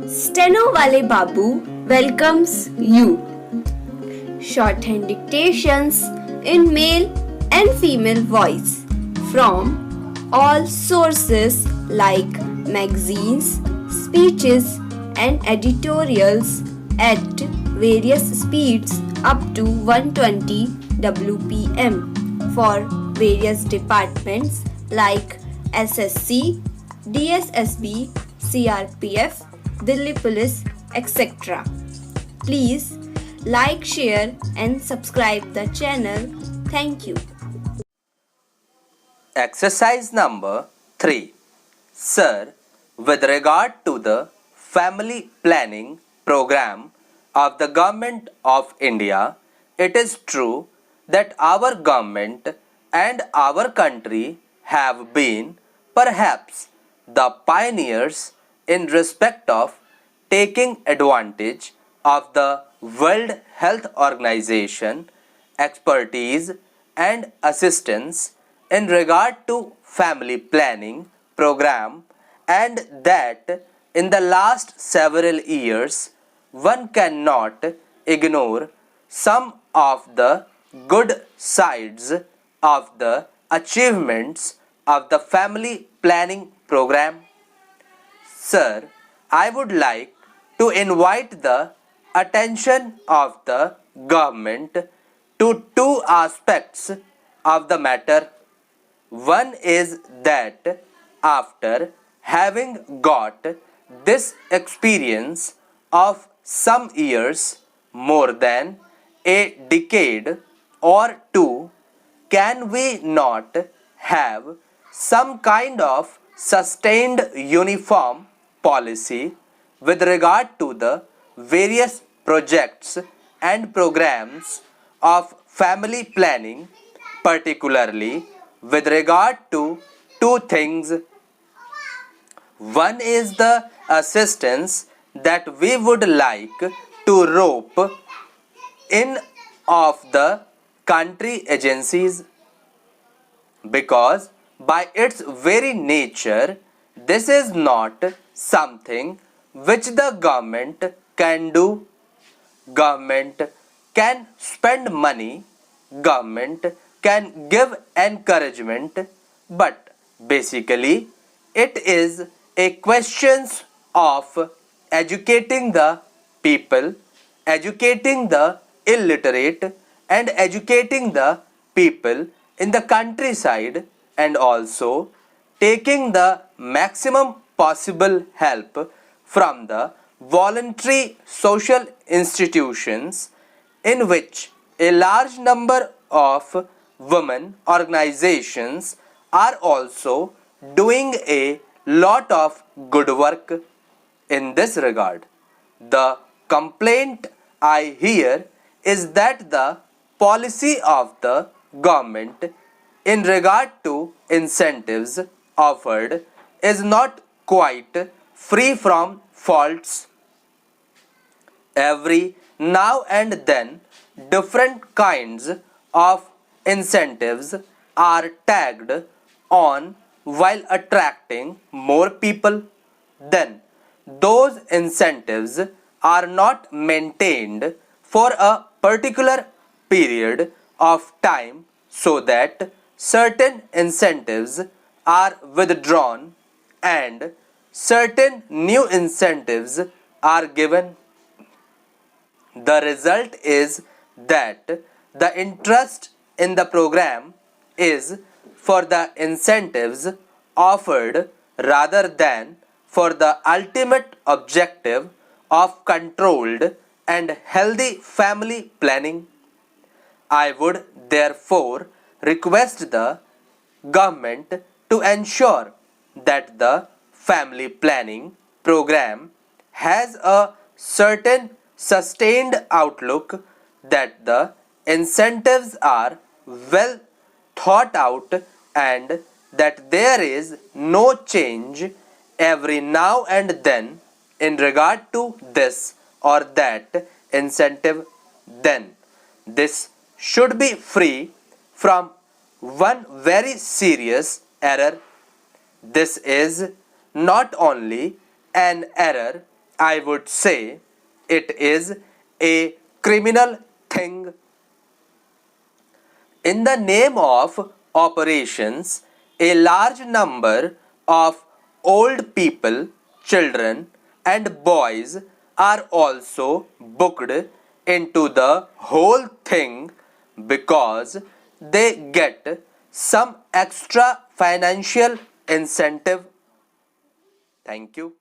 Steno Wale Babu welcomes you. Shorthand dictations in male and female voice from all sources like magazines, speeches, and editorials at various speeds up to 120 WPM for various departments like SSC, DSSB, CRPF, Delhi Police, etc. Please like, share, and subscribe the channel. Thank you. Exercise number 3. Sir, with regard to the family planning program of the Government of India, it is true that our government and our country have been perhaps the pioneers in respect of taking advantage of the World Health Organization expertise and assistance in regard to family planning program, and that in the last several years one cannot ignore some of the good sides of the achievements of the family planning program. Sir, I would like to invite the attention of the government to two aspects of the matter. One is that after having got this experience of some years, more than a decade or two, can we not have some kind of sustained uniform policy with regard to the various projects and programs of family planning, particularly with regard to two things? One is the assistance that we would like to rope in of the country agencies, because by its very nature this is not something which the government can do. Government can spend money, government can give encouragement, but basically it is a question of educating the people, educating the illiterate, and educating the people in the countryside, and also taking the maximum possible help from the voluntary social institutions in which a large number of women organizations are also doing a lot of good work in this regard. The complaint I hear is that the policy of the government in regard to incentives offered is not quite free from faults. Every now and then different kinds of incentives are tagged on while attracting more people. Then those incentives are not maintained for a particular period of time, so that certain incentives are withdrawn and certain new incentives are given. The result is that the interest in the program is for the incentives offered rather than for the ultimate objective of controlled and healthy family planning. I would therefore request the government to ensure that the family planning program has a certain sustained outlook, that the incentives are well thought out, and that there is no change every now and then in regard to this or that incentive. Then this should be free from one very serious error. This is not only an error I would say it is a criminal thing. In the name of operations, a large number of old people, children, and boys are also booked into the whole thing because they get some extra financial incentive. Thank you.